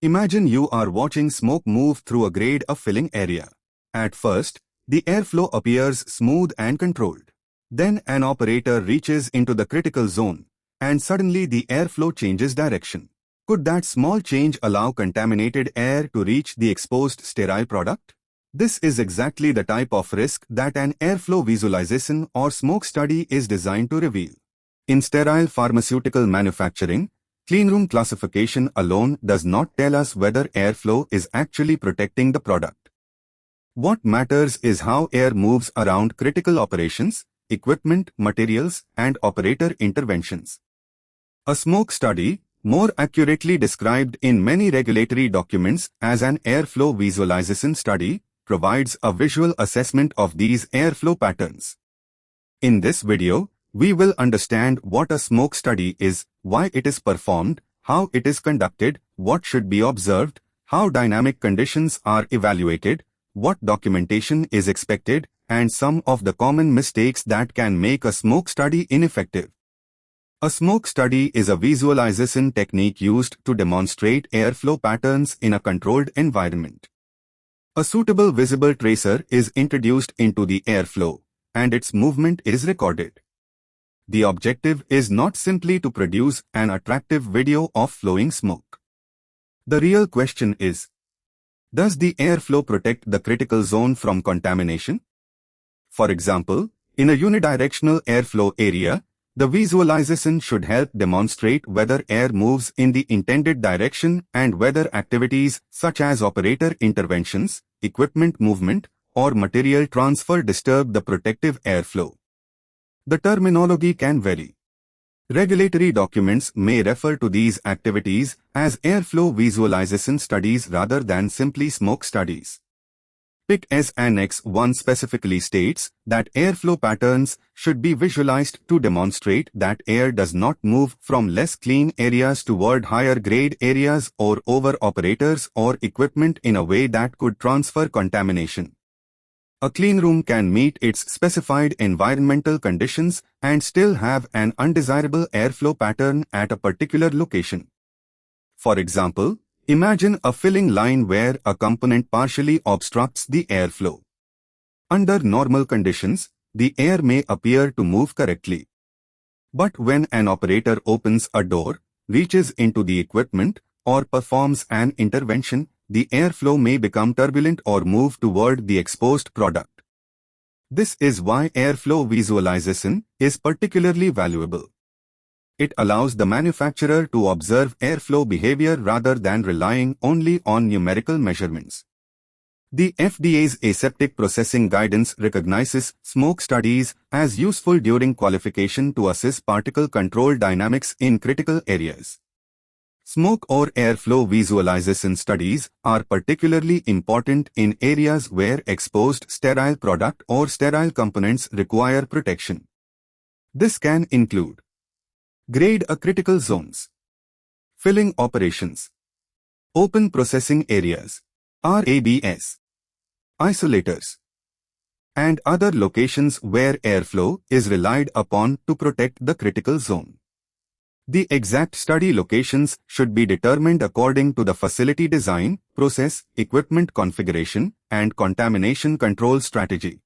Imagine you are watching smoke move through a grade A filling area. At first, the airflow appears smooth and controlled. Then an operator reaches into the critical zone, and suddenly the airflow changes direction. Could that small change allow contaminated air to reach the exposed sterile product? This is exactly the type of risk that an airflow visualization or smoke study is designed to reveal. In sterile pharmaceutical manufacturing, cleanroom classification alone does not tell us whether airflow is actually protecting the product. What matters is how air moves around critical operations, equipment, materials, and operator interventions. A smoke study, more accurately described in many regulatory documents as an airflow visualization study, provides a visual assessment of these airflow patterns. In this video, we will understand what a smoke study is, why it is performed, how it is conducted, what should be observed, how dynamic conditions are evaluated, what documentation is expected, and some of the common mistakes that can make a smoke study ineffective. A smoke study is a visualization technique used to demonstrate airflow patterns in a controlled environment. A suitable visible tracer is introduced into the airflow, and its movement is recorded. The objective is not simply to produce an attractive video of flowing smoke. The real question is, does the airflow protect the critical zone from contamination? For example, in a unidirectional airflow area, the visualization should help demonstrate whether air moves in the intended direction and whether activities such as operator interventions, equipment movement, or material transfer disturb the protective airflow. The terminology can vary. Regulatory documents may refer to these activities as airflow visualization studies rather than simply smoke studies. PIC as Annex 1 specifically states that airflow patterns should be visualized to demonstrate that air does not move from less clean areas toward higher grade areas or over operators or equipment in a way that could transfer contamination. A cleanroom can meet its specified environmental conditions and still have an undesirable airflow pattern at a particular location. For example, imagine a filling line where a component partially obstructs the airflow. Under normal conditions, the air may appear to move correctly. But when an operator opens a door, reaches into the equipment, or performs an intervention, the airflow may become turbulent or move toward the exposed product. This is why airflow visualization is particularly valuable. It allows the manufacturer to observe airflow behavior rather than relying only on numerical measurements. The FDA's aseptic processing guidance recognizes smoke studies as useful during qualification to assess particle control dynamics in critical areas. Smoke or airflow visualization studies are particularly important in areas where exposed sterile product or sterile components require protection. This can include Grade A critical zones, filling operations, open processing areas, RABS, isolators, and other locations where airflow is relied upon to protect the critical zone. The exact study locations should be determined according to the facility design, process, equipment configuration, and contamination control strategy.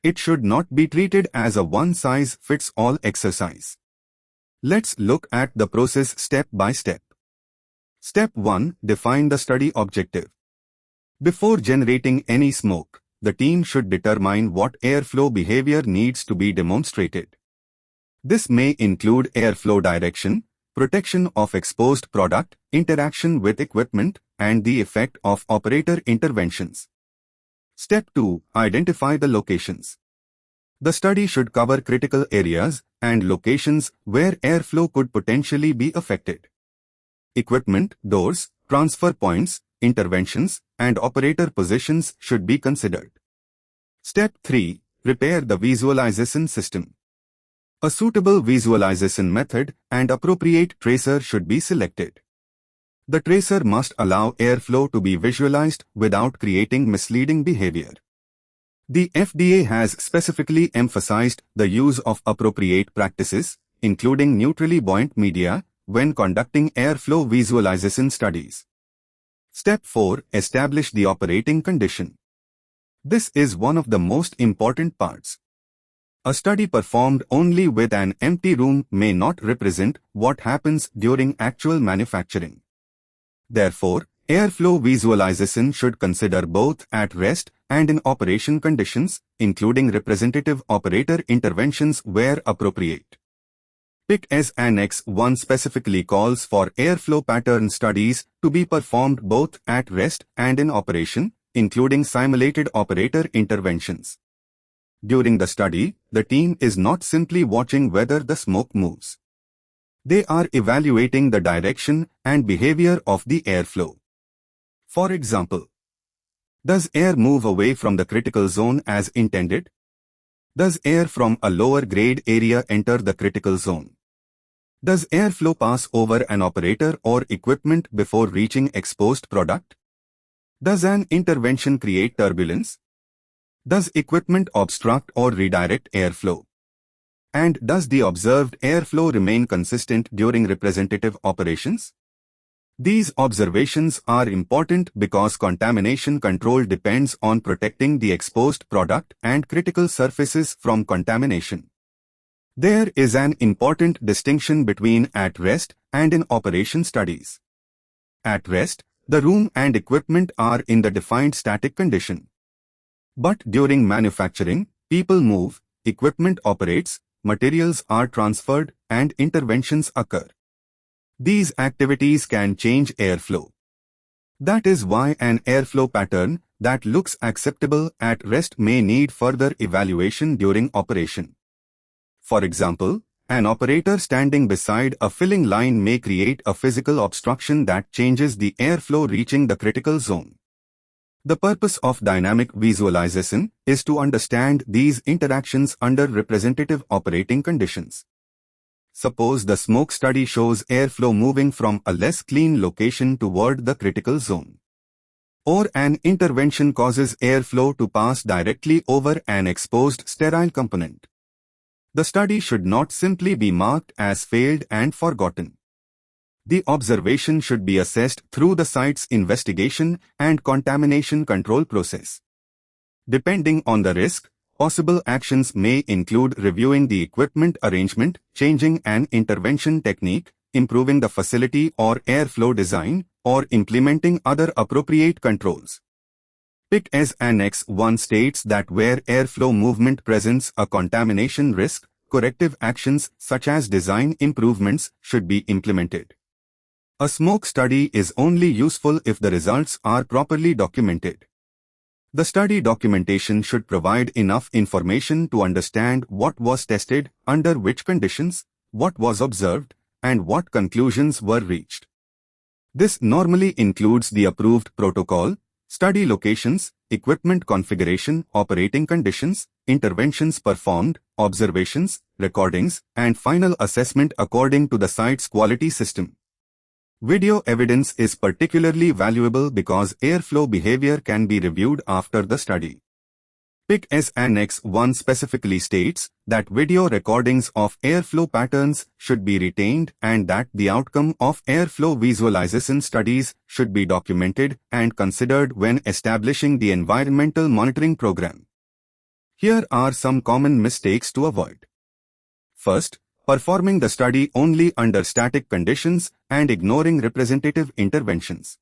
It should not be treated as a one-size-fits-all exercise. Let's look at the process step by step. Step 1. Define the study objective. Before generating any smoke, the team should determine what airflow behavior needs to be demonstrated. This may include airflow direction, protection of exposed product, interaction with equipment, and the effect of operator interventions. Step 2. Identify the locations. The study should cover critical areas and locations where airflow could potentially be affected. Equipment, doors, transfer points, interventions, and operator positions should be considered. Step 3. Prepare the visualization system. A suitable visualization method and appropriate tracer should be selected. The tracer must allow airflow to be visualized without creating misleading behavior. The FDA has specifically emphasized the use of appropriate practices, including neutrally buoyant media, when conducting airflow visualization studies. Step 4. Establish the operating condition. This is one of the most important parts. A study performed only with an empty room may not represent what happens during actual manufacturing. Therefore, airflow visualization should consider both at rest and in operation conditions, including representative operator interventions where appropriate. PIC as Annex 1 specifically calls for airflow pattern studies to be performed both at rest and in operation, including simulated operator interventions. During the study, the team is not simply watching whether the smoke moves. They are evaluating the direction and behavior of the airflow. For example, does air move away from the critical zone as intended? Does air from a lower grade area enter the critical zone? Does airflow pass over an operator or equipment before reaching exposed product? Does an intervention create turbulence? Does equipment obstruct or redirect airflow? And does the observed airflow remain consistent during representative operations? These observations are important because contamination control depends on protecting the exposed product and critical surfaces from contamination. There is an important distinction between at-rest and in-operation studies. At rest, the room and equipment are in the defined static condition. But during manufacturing, people move, equipment operates, materials are transferred, and interventions occur. These activities can change airflow. That is why an airflow pattern that looks acceptable at rest may need further evaluation during operation. For example, an operator standing beside a filling line may create a physical obstruction that changes the airflow reaching the critical zone. The purpose of dynamic visualization is to understand these interactions under representative operating conditions. Suppose the smoke study shows airflow moving from a less clean location toward the critical zone. Or an intervention causes airflow to pass directly over an exposed sterile component. The study should not simply be marked as failed and forgotten. The observation should be assessed through the site's investigation and contamination control process. Depending on the risk, possible actions may include reviewing the equipment arrangement, changing an intervention technique, improving the facility or airflow design, or implementing other appropriate controls. PIC as Annex 1 states that where airflow movement presents a contamination risk, corrective actions such as design improvements should be implemented. A smoke study is only useful if the results are properly documented. The study documentation should provide enough information to understand what was tested, under which conditions, what was observed, and what conclusions were reached. This normally includes the approved protocol, study locations, equipment configuration, operating conditions, interventions performed, observations, recordings, and final assessment according to the site's quality system. Video evidence is particularly valuable because airflow behavior can be reviewed after the study. PIC as Annex 1 specifically states that video recordings of airflow patterns should be retained and that the outcome of airflow visualization studies should be documented and considered when establishing the environmental monitoring program. Here are some common mistakes to avoid. First, performing the study only under static conditions and ignoring representative interventions.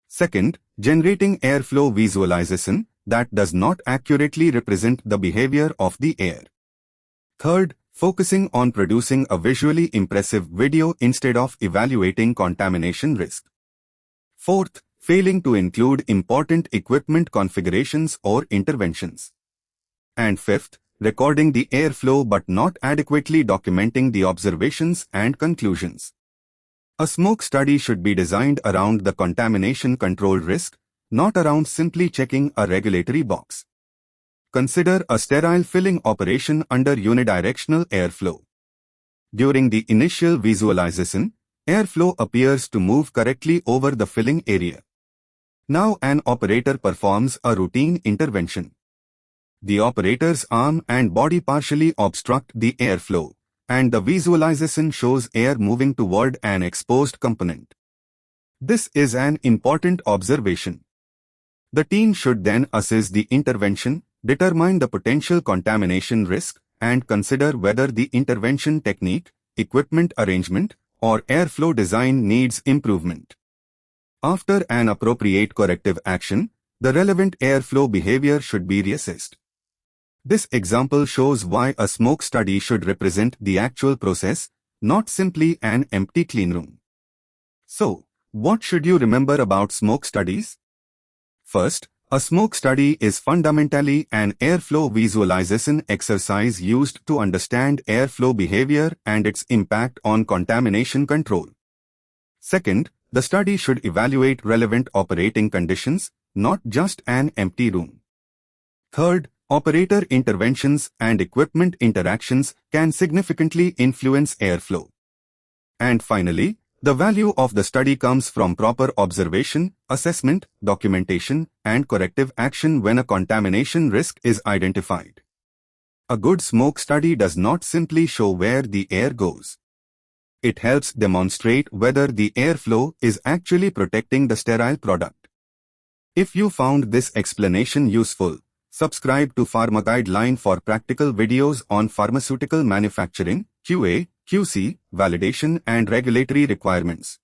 Second, generating airflow visualization that does not accurately represent the behavior of the air. Third, focusing on producing a visually impressive video instead of evaluating contamination risk. Fourth, failing to include important equipment configurations or interventions. And fifth, recording the airflow but not adequately documenting the observations and conclusions. A smoke study should be designed around the contamination control risk, not around simply checking a regulatory box. Consider a sterile filling operation under unidirectional airflow. During the initial visualization, airflow appears to move correctly over the filling area. Now an operator performs a routine intervention. The operator's arm and body partially obstruct the airflow, and the visualization shows air moving toward an exposed component. This is an important observation. The team should then assess the intervention, determine the potential contamination risk, and consider whether the intervention technique, equipment arrangement, or airflow design needs improvement. After an appropriate corrective action, the relevant airflow behavior should be reassessed. This example shows why a smoke study should represent the actual process, not simply an empty cleanroom. So, what should you remember about smoke studies? First, a smoke study is fundamentally an airflow visualization exercise used to understand airflow behavior and its impact on contamination control. Second, the study should evaluate relevant operating conditions, not just an empty room. Third, operator interventions and equipment interactions can significantly influence airflow. And finally, the value of the study comes from proper observation, assessment, documentation, and corrective action when a contamination risk is identified. A good smoke study does not simply show where the air goes. It helps demonstrate whether the airflow is actually protecting the sterile product. If you found this explanation useful, subscribe to Pharmaguideline for practical videos on pharmaceutical manufacturing, QA, QC, validation and regulatory requirements.